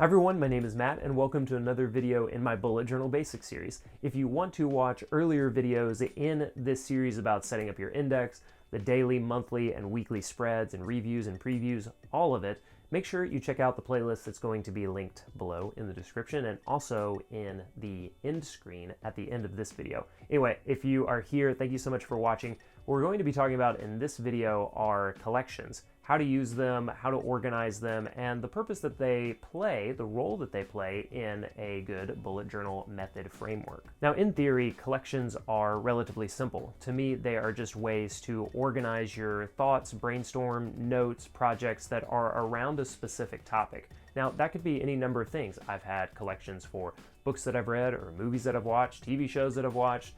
Hi everyone, my name is Matt and welcome to another video in my Bullet Journal Basics series. If you want to watch earlier videos in this series about setting up your index, the daily, monthly, and weekly spreads and reviews and previews, all of it, make sure you check out the playlist that's going to be linked below in the description and also in the end screen at the end of this video. Anyway, if you are here, thank you so much for watching. What we're going to be talking about in this video are collections, how to use them, how to organize them, and the purpose that they play, the role that they play in a good bullet journal method framework. Now, in theory, collections are relatively simple. To me, they are just ways to organize your thoughts, brainstorm, notes, projects that are around a specific topic. Now, that could be any number of things. I've had collections for books that I've read or movies that I've watched, TV shows that I've watched,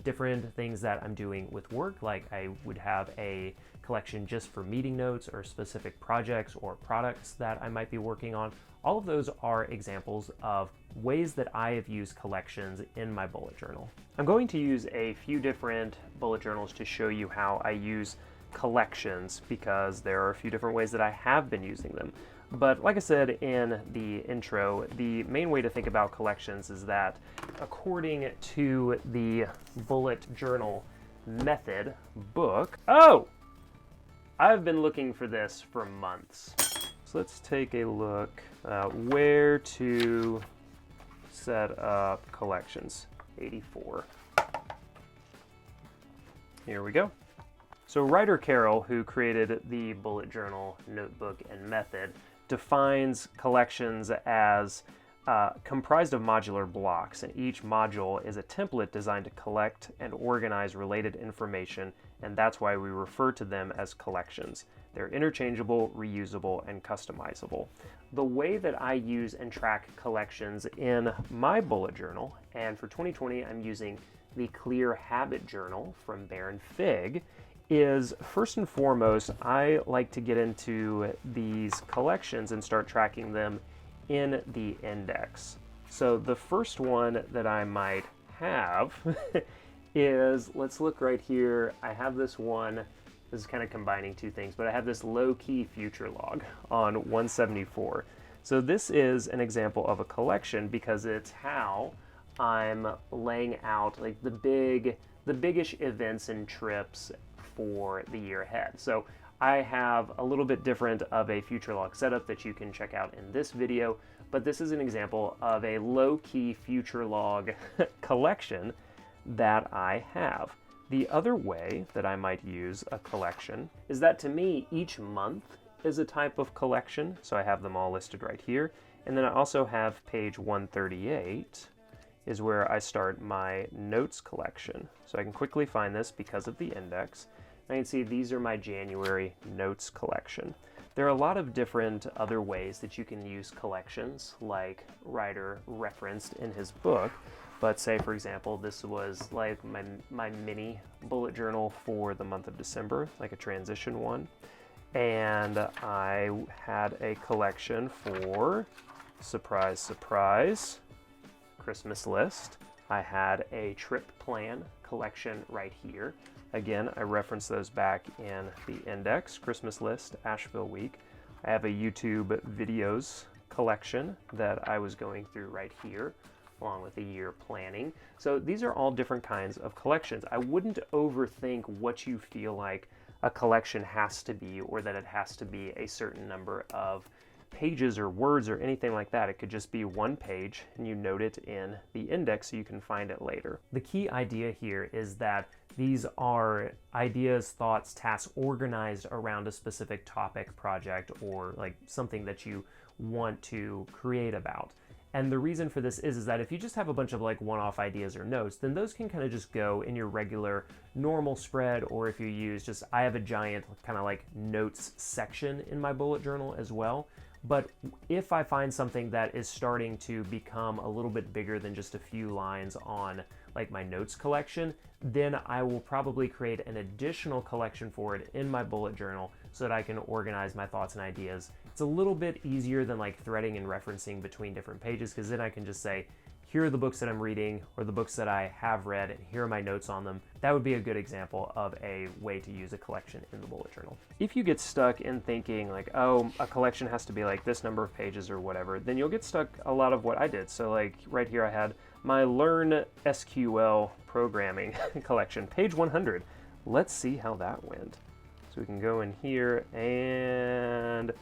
different things that I'm doing with work, like I would have a collection just for meeting notes or specific projects or products that I might be working on. All of those are examples of ways that I have used collections in my bullet journal. I'm going to use a few different bullet journals to show you how I use collections because there are a few different ways that I have been using them. But like I said in the intro, the main way to think about collections is that according to the bullet journal method book, I've been looking for this for months. So let's take a look where to set up collections. 84. Here we go. So Ryder, who created the bullet journal notebook and method, defines collections as comprised of modular blocks, and each module is a template designed to collect and organize related information, and that's why we refer to them as collections. They're interchangeable, reusable, and customizable. The way that I use and track collections in my bullet journal, and for 2020 I'm using the Clear Habit Journal from Baron Fig, is first and foremost, I like to get into these collections and start tracking them in the index. So the first one that I might have is, let's look right here. I have this one, this is kind of combining two things, but I have this low-key future log on 174. So this is an example of a collection because it's how I'm laying out like the biggish events and trips for the year ahead. So I have a little bit different of a future log setup that you can check out in this video, but this is an example of a low-key future log collection that I have. The other way that I might use a collection is that to me, each month is a type of collection. So I have them all listed right here. And then I also have page 138 is where I start my notes collection. So I can quickly find this because of the index. I can see these are my January notes collection. There are a lot of different other ways that you can use collections, like Ryder referenced in his book. But say, for example, this was like my mini bullet journal for the month of December, like a transition one. And I had a collection for, surprise, surprise, Christmas list. I had a trip plan collection right here. Again, I reference those back in the index, Christmas list, Asheville week. I have a YouTube videos collection that I was going through right here, along with a year planning. So these are all different kinds of collections. I wouldn't overthink what you feel like a collection has to be, or that it has to be a certain number of pages or words or anything like that. It could just be one page and you note it in the index so you can find it later. The key idea here is that these are ideas, thoughts, tasks organized around a specific topic, project, or like something that you want to create about. And the reason for this is that if you just have a bunch of like one-off ideas or notes, then those can kind of just go in your regular normal spread, or if you use just, I have a giant kind of like notes section in my bullet journal as well. But if I find something that is starting to become a little bit bigger than just a few lines on like my notes collection, then I will probably create an additional collection for it in my bullet journal so that I can organize my thoughts and ideas. It's a little bit easier than like threading and referencing between different pages, because then I can just say, here are the books that I'm reading or the books that I have read and here are my notes on them. That would be a good example of a way to use a collection in the bullet journal. If you get stuck in thinking like, oh, a collection has to be like this number of pages or whatever, then you'll get stuck a lot of what I did. So like right here I had my Learn SQL Programming collection, page 100. Let's see how that went. So we can go in here and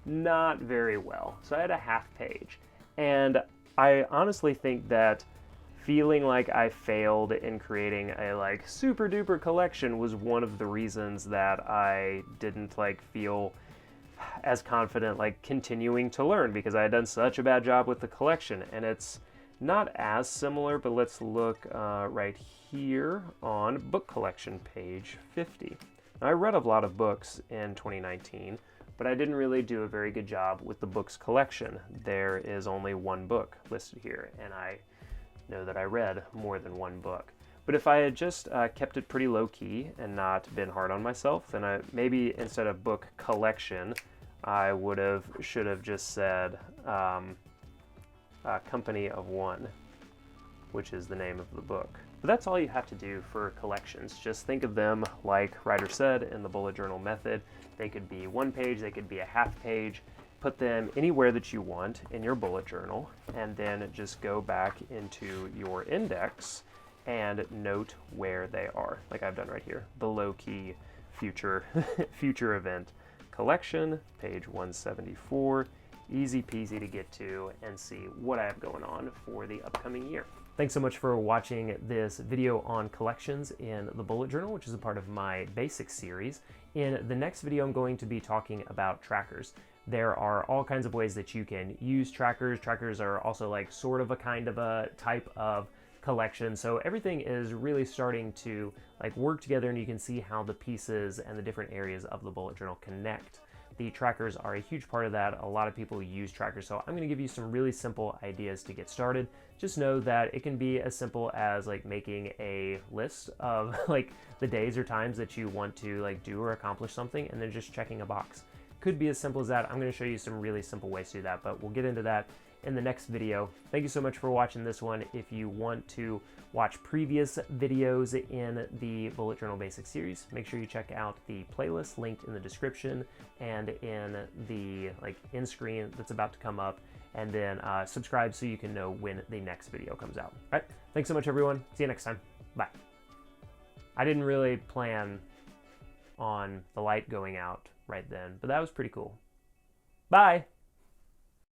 not very well. So I had a half page. And I honestly think that feeling like I failed in creating a like super duper collection was one of the reasons that I didn't like feel as confident like continuing to learn, because I had done such a bad job with the collection. And it's not as similar, but let's look right here on book collection, page 50. Now, I read a lot of books in 2019, but I didn't really do a very good job with the books collection. There is only one book listed here, and I know that I read more than one book. But if I had just kept it pretty low key and not been hard on myself, then maybe instead of book collection, I should have just said Company of One, which is the name of the book. But that's all you have to do for collections. Just think of them like Ryder said in the bullet journal method. They could be one page, they could be a half page. Put them anywhere that you want in your bullet journal, and then just go back into your index and note where they are, like I've done right here. The low-key future event collection, page 174. Easy peasy to get to and see what I have going on for the upcoming year. Thanks so much for watching this video on collections in the bullet journal, which is a part of my basics series. In the next video, I'm going to be talking about trackers. There are all kinds of ways that you can use trackers. Trackers are also like sort of a kind of a type of collection. So everything is really starting to like work together, and you can see how the pieces and the different areas of the bullet journal connect. The trackers are a huge part of that. A lot of people use trackers, so I'm going to give you some really simple ideas to get started. Just know that it can be as simple as like making a list of like the days or times that you want to like do or accomplish something, and then just checking a box. Could be as simple as that. I'm going to show you some really simple ways to do that, but we'll get into that in the next video. Thank you so much for watching this one. If you want to watch previous videos in the Bullet Journal Basics series, make sure you check out the playlist linked in the description and in the end screen that's about to come up, and then subscribe so you can know when the next video comes out. All right, thanks so much everyone. See you next time. Bye. I didn't really plan on the light going out right then, but that was pretty cool. Bye.